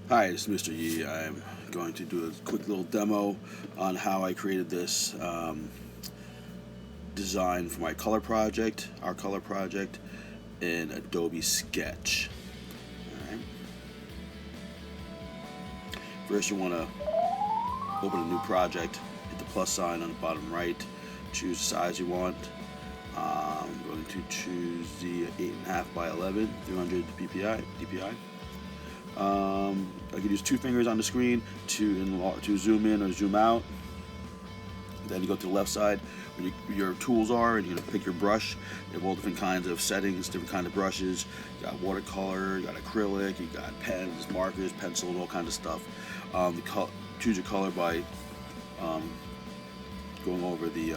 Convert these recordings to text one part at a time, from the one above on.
Hi, it's Mr. Yi. I'm going to do a quick little demo on how I created this design for my color project, our color project, in Adobe Sketch. Alright. First, you want to open a new project, hit the plus sign on the bottom right, choose the size you want. I'm going to choose the 8.5 by 11, 300 DPI. I could use two fingers on the screen to zoom in or zoom out. Then you go to the left side where your tools are, and you're going to pick your brush. You have all different kinds of settings, different kinds of brushes. You got watercolor, you got acrylic, you got pens, markers, pencils, all kinds of stuff. Choose your color by going over the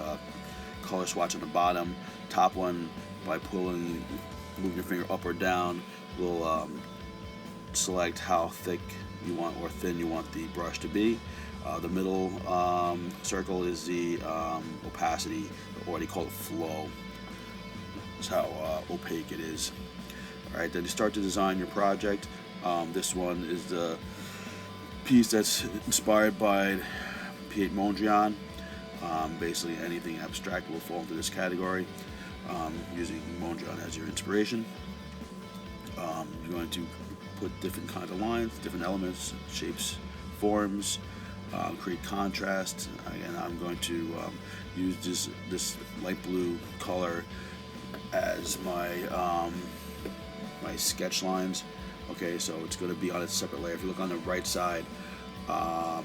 color swatch on the bottom. Top one, by move your finger up or down, will select how thick you want or thin you want the brush to be. The middle circle is the opacity, or they call it flow. That's how opaque it is. Alright, then you start to design your project. This one is the piece that's inspired by Piet Mondrian. Basically anything abstract will fall into this category, using Mondrian as your inspiration. You're going to put different kinds of lines, different elements, shapes, forms, create contrast. Again, I'm going to use this light blue color as my my sketch lines. Okay, so it's going to be on a separate layer. If you look on the right side,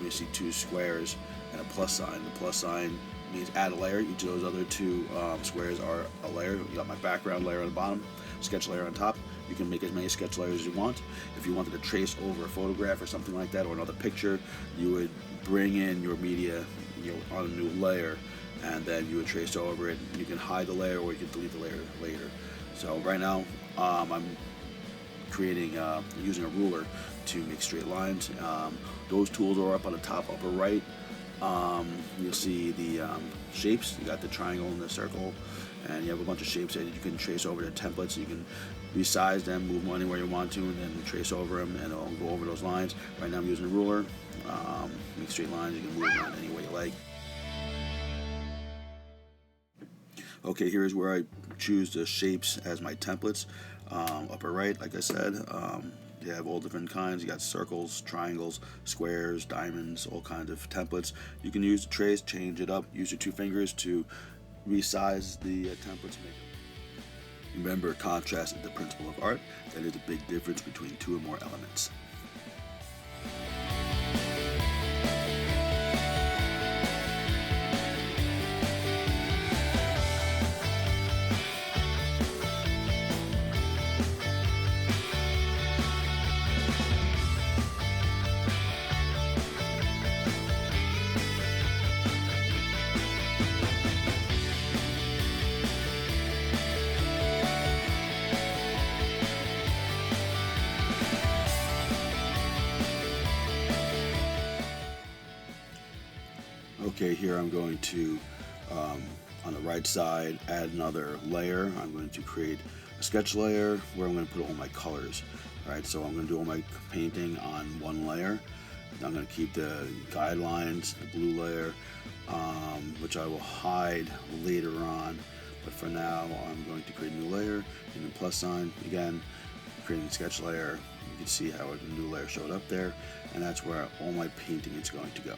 you see two squares and a plus sign. The plus sign means add a layer. Each of those other two squares are a layer. You got my background layer on the bottom, sketch layer on top. You can make as many sketch layers as you want. If you wanted to trace over a photograph or something like that, or another picture, you would bring in your media, on a new layer, and then you would trace over it. You can hide the layer, or you can delete the layer later. So right now, I'm creating using a ruler to make straight lines. Those tools are up on the top upper right. You'll see the shapes. You got the triangle and the circle, and you have a bunch of shapes that you can trace over the templates. You can resize them, move them anywhere you want to, and then trace over them, and it'll go over those lines. Right now I'm using a ruler. Make straight lines. You can move them any way you like. Okay, here's where I choose the shapes as my templates. Upper right, like I said, you have all different kinds. You got circles, triangles, squares, diamonds, all kinds of templates. You can use the trace, change it up, use your two fingers to resize the templates. Remember, contrast is the principle of art. That is a big difference between two or more elements. Okay, here I'm going to, on the right side, add another layer. I'm going to create a sketch layer where I'm going to put all my colors. Right, so I'm going to do all my painting on one layer. I'm going to keep the guidelines, the blue layer, which I will hide later on. But for now, I'm going to create a new layer, and then plus sign, again, creating a sketch layer. You can see how a new layer showed up there, and that's where all my painting is going to go.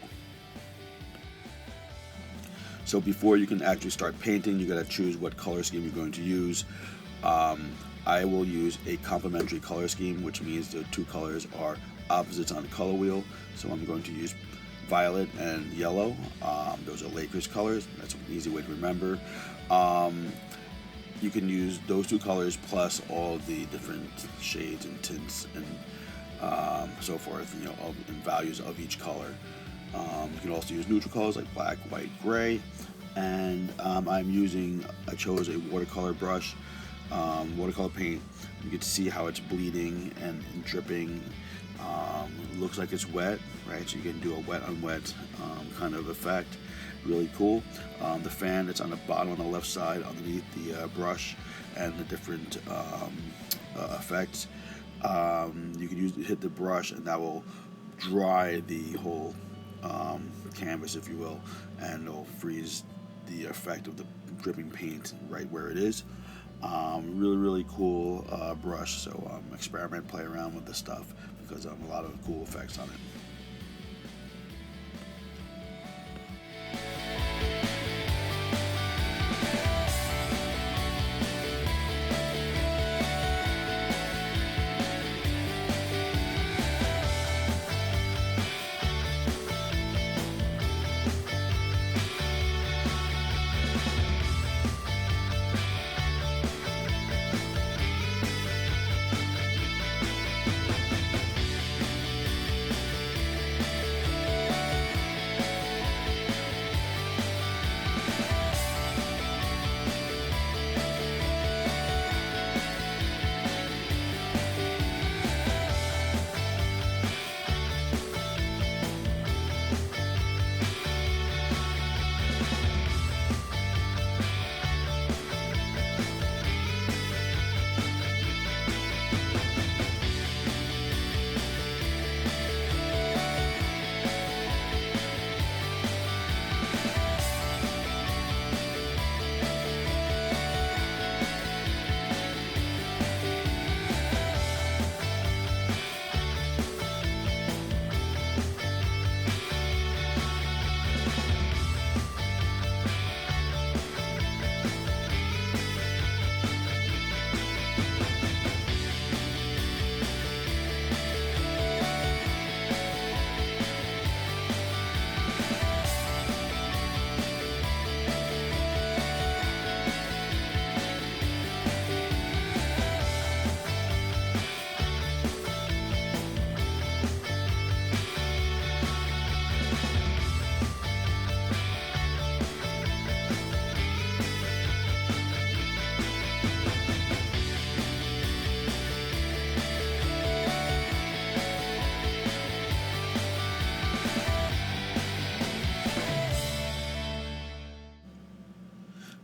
So before you can actually start painting, you got to choose what color scheme you're going to use. I will use a complementary color scheme, which means the two colors are opposites on the color wheel. So I'm going to use violet and yellow. Those are Lakers colors. That's an easy way to remember. You can use those two colors plus all the different shades and tints and so forth, and values of each color. You can also use neutral colors like black, white, gray, and I chose a watercolor brush, watercolor paint. You can see how it's bleeding and dripping. It looks like it's wet, right? So you can do a wet on wet kind of effect. Really cool. The fan that's on the bottom on the left side underneath the brush, and the different effects. You can hit the brush, and that will dry the whole canvas, if you will, and it'll freeze the effect of the dripping paint right where it is. Really cool brush. So experiment, play around with this stuff, because a lot of cool effects on it.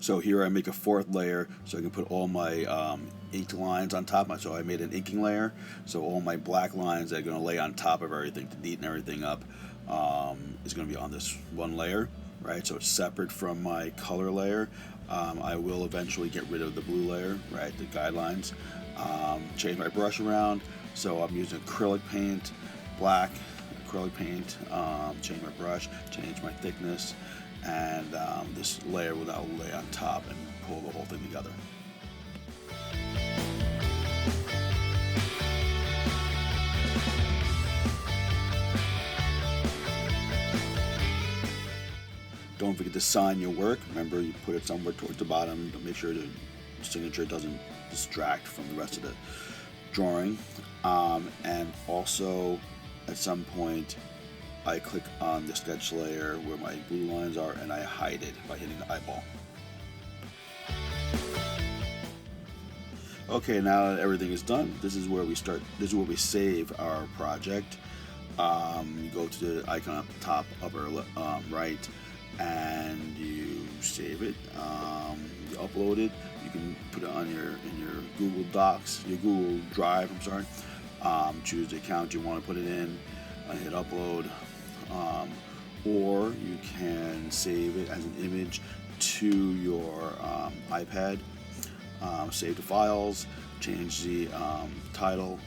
So here I make a fourth layer so I can put all my inked lines on top. So I made an inking layer, so all my black lines that are going to lay on top of everything to neaten everything up is going to be on this one layer, right? So it's separate from my color layer. I will eventually get rid of the blue layer, right, the guidelines. Change my brush around, so I'm using acrylic paint, black acrylic paint. Change my brush, change my thickness, and this layer will now lay on top and pull the whole thing together. Don't forget to sign your work. Remember, you put it somewhere towards the bottom to make sure the signature doesn't distract from the rest of the drawing. And also, at some point, I click on the sketch layer where my blue lines are, and I hide it by hitting the eyeball. Okay, now that everything is done, this is where we start. This is where we save our project. You go to the icon at the top upper right, and you save it. You upload it. You can put it on in your Google Docs, your Google Drive. I'm sorry. Choose the account you want to put it in. Hit upload. Or you can save it as an image to your iPad. Save the files, change the title,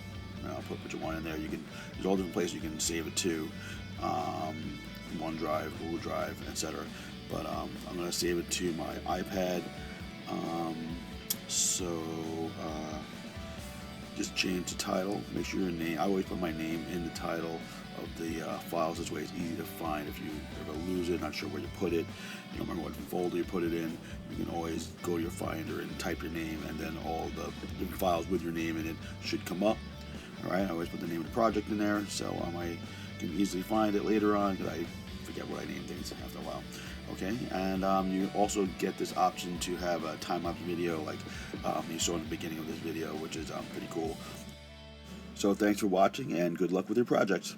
put what you want in there. There's all different places you can save it to, OneDrive, Google Drive, etc. But I'm going to save it to my iPad. Just change the title, make sure your name, I always put my name in the title of the files. This way it's easy to find. If you ever lose it, not sure where you put it, you don't remember what folder you put it in, you can always go to your Finder and type your name, and then all the different files with your name in it should come up. Alright, I always put the name of the project in there, so I can easily find it later on, because I forget what I name things after a while. Okay, and you also get this option to have a time-lapse video like you saw in the beginning of this video, which is pretty cool. So thanks for watching, and good luck with your projects.